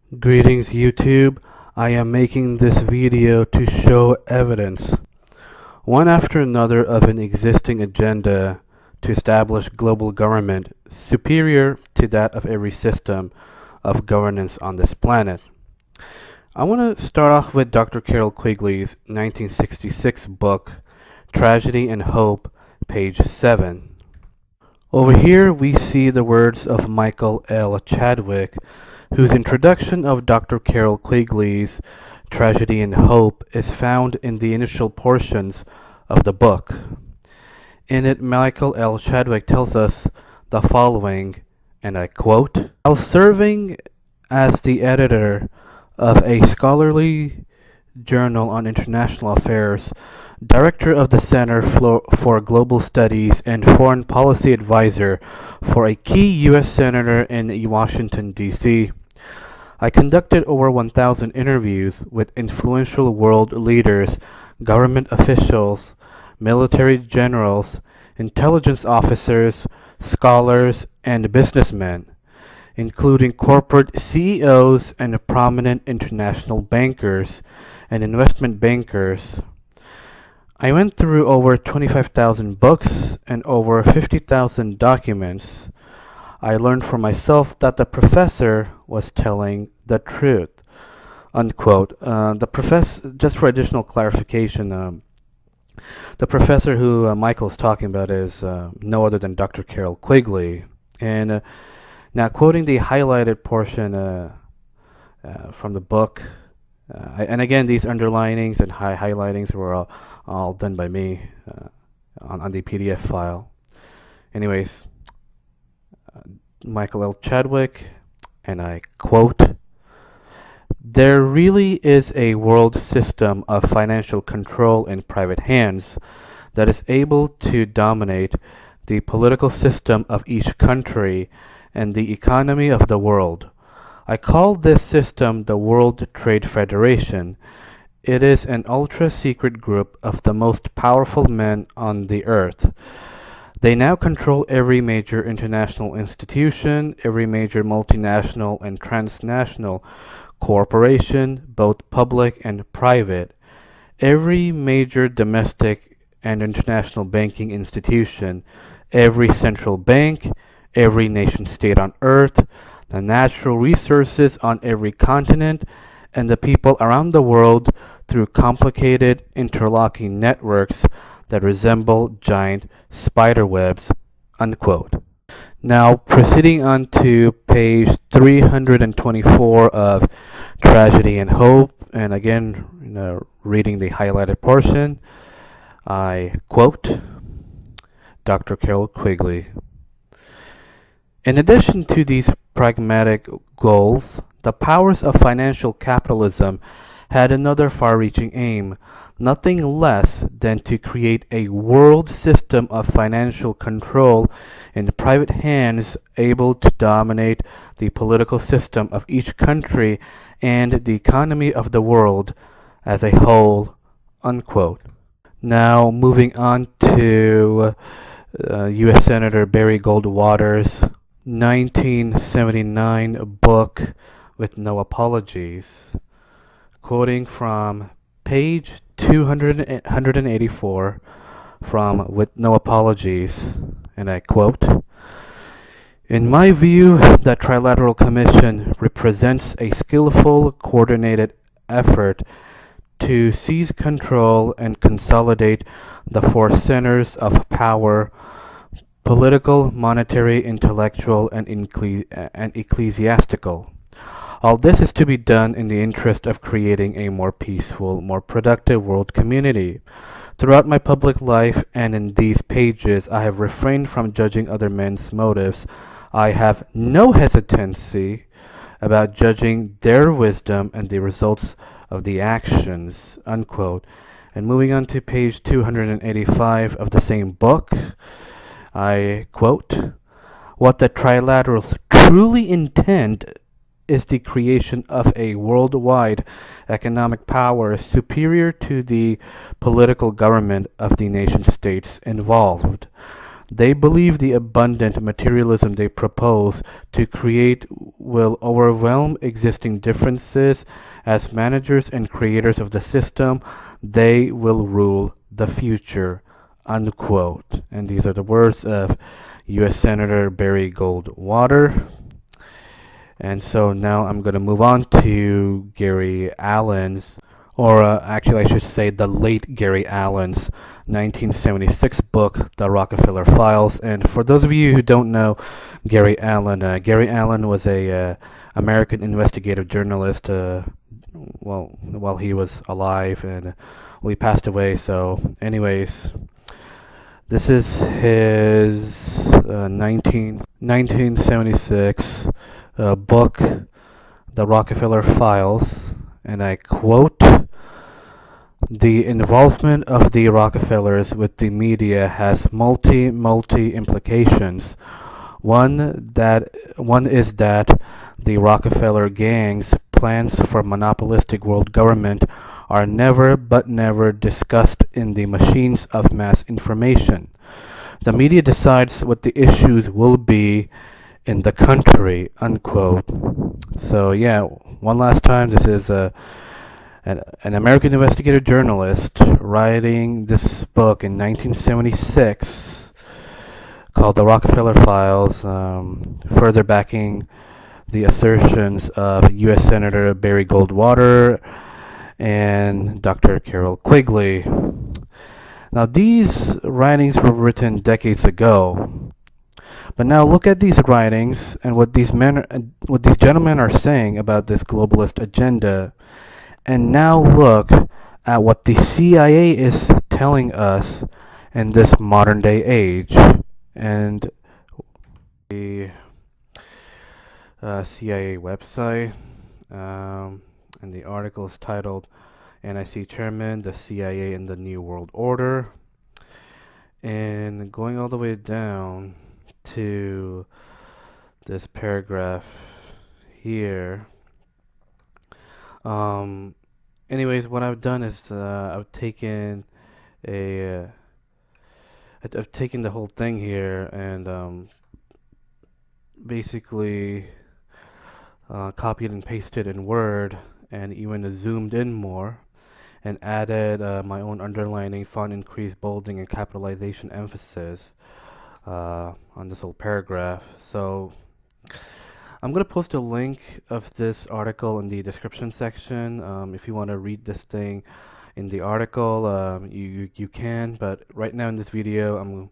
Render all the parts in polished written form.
Greetings YouTube, I am making this video to show evidence, one after another, of an existing agenda to establish global government superior to that of every system of governance on this planet. I want to start off with Dr. Carol Quigley's 1966 book, Tragedy and Hope, page 7. Over here we see the words of Michael L. Chadwick, whose introduction of Dr. Carol Quigley's Tragedy and Hope is found in the initial portions of the book. In it, Michael L. Chadwick tells us the following, and I quote, "While serving as the editor of a scholarly journal on international affairs, director of the Center for Global Studies, and foreign policy advisor for a key U.S. senator in Washington, D.C., I conducted over 1,000 interviews with influential world leaders, government officials, military generals, intelligence officers, scholars, and businessmen, including corporate CEOs and prominent international bankers and investment bankers. I went through over 25,000 books and over 50,000 documents. I learned for myself that the professor was telling the truth." Unquote. Just for additional clarification, the professor who Michael is talking about is no other than Dr. Carol Quigley. And now, quoting the highlighted portion from the book, and again, these underlinings and highlightings were all done by me on the PDF file. Anyways, Michael L. Chadwick, and I quote, "There really is a world system of financial control in private hands that is able to dominate the political system of each country and the economy of the world. I call this system the World Trade Federation. It is an ultra-secret group of the most powerful men on the earth. They now control every major international institution, every major multinational and transnational corporation, both public and private, every major domestic and international banking institution, every central bank, every nation-state on earth, the natural resources on every continent, and the people around the world through complicated interlocking networks that resemble giant spider webs." Unquote. Now, proceeding on to page 324 of Tragedy and Hope, and again, reading the highlighted portion, I quote Dr. Carol Quigley. "In addition to these pragmatic goals, the powers of financial capitalism had another far-reaching aim, nothing less than to create a world system of financial control in private hands, able to dominate the political system of each country and the economy of the world as a whole." Unquote. Now, moving on to U.S. Senator Barry Goldwater's 1979 book, With No Apologies, quoting from page 284 from With No Apologies, and I quote, "In my view, the Trilateral Commission represents a skillful, coordinated effort to seize control and consolidate the four centers of power: political, monetary, intellectual, and ecclesiastical. All this is to be done in the interest of creating a more peaceful, more productive world community. Throughout my public life and in these pages, I have refrained from judging other men's motives. I have no hesitancy about judging their wisdom and the results of the actions." Unquote. And moving on to page 285 of the same book, I quote, "What the Trilaterals truly intend is the creation of a worldwide economic power superior to the political government of the nation states involved. They believe the abundant materialism they propose to create will overwhelm existing differences. As managers and creators of the system, they will rule the future, unquote. And these are the words of U.S. Senator Barry Goldwater. And so now I'm going to move on to Gary Allen's, or actually I should say the late Gary Allen's 1976 book, The Rockefeller Files. And for those of you who don't know Gary Allen was a American investigative journalist. While he was alive, and well, he passed away. So, anyways, this is his 1976 book, The Rockefeller Files, and I quote, "The involvement of the Rockefellers with the media has multi implications. One is that the Rockefeller gang's plans for monopolistic world government are never discussed in the machines of mass information. The media decides what the issues will be in the country," unquote. So yeah, one last time, this is an American investigative journalist writing this book in 1976 called The Rockefeller Files, further backing the assertions of U.S. Senator Barry Goldwater and Dr. Carol Quigley. Now, these writings were written decades ago, but now look at these writings and what these gentlemen are saying about this globalist agenda, and now look at what the CIA is telling us in this modern day age. And the CIA website, and the article is titled NIC Chairman, the CIA and the New World Order. And going all the way down to this paragraph here. Anyways, what I've done is I've taken a I've taken the whole thing here and basically copied and pasted in Word, and even zoomed in more and added my own underlining, font increase, bolding, and capitalization emphasis on this whole paragraph. So I'm going to post a link of this article in the description section. If you want to read this thing in the article, you can, but right now in this video I'm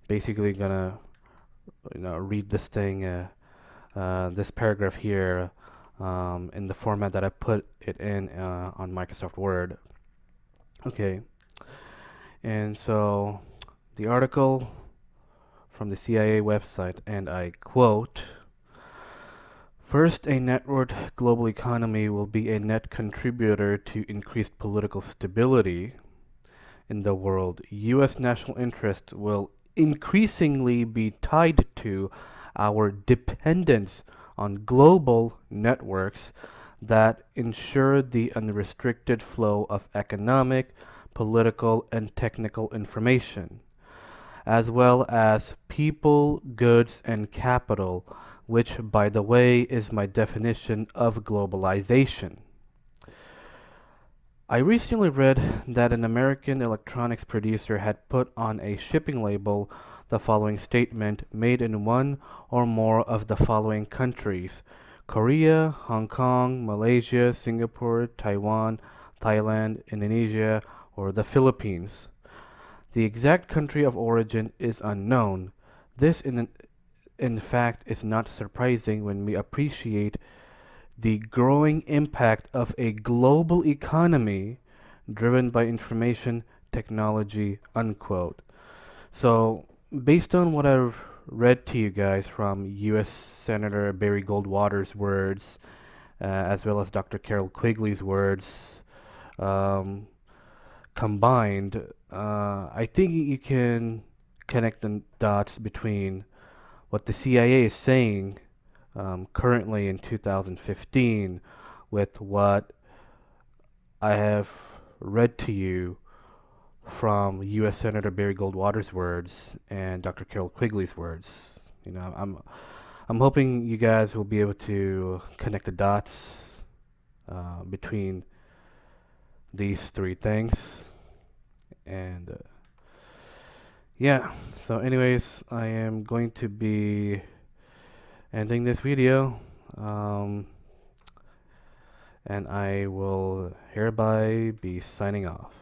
basically gonna read this thing, this paragraph here, in the format that I put it in on Microsoft Word. Okay, and so the article from the CIA website, and I quote, "First, a networked global economy will be a net contributor to increased political stability in the world. U.S. national interest will increasingly be tied to our dependence on global networks that ensure the unrestricted flow of economic, political, and technical information, as well as people, goods, and capital, which, by the way, is my definition of globalization." I recently read that an American electronics producer had put on a shipping label the following statement: "Made in one or more of the following countries: Korea, Hong Kong, Malaysia, Singapore, Taiwan, Thailand, Indonesia, or the Philippines." The exact country of origin is unknown. This, in fact, is not surprising when we appreciate the growing impact of a global economy driven by information technology, unquote. So, based on what I've read to you guys from U.S. Senator Barry Goldwater's words, as well as Dr. Carol Quigley's words, combined, I think you can connect the dots between what the CIA is saying currently in 2015 with what I have read to you from U.S. Senator Barry Goldwater's words and Dr. Carol Quigley's words. You know, I'm hoping you guys will be able to connect the dots between these three things. And yeah, so anyways, I am going to be ending this video, and I will hereby be signing off.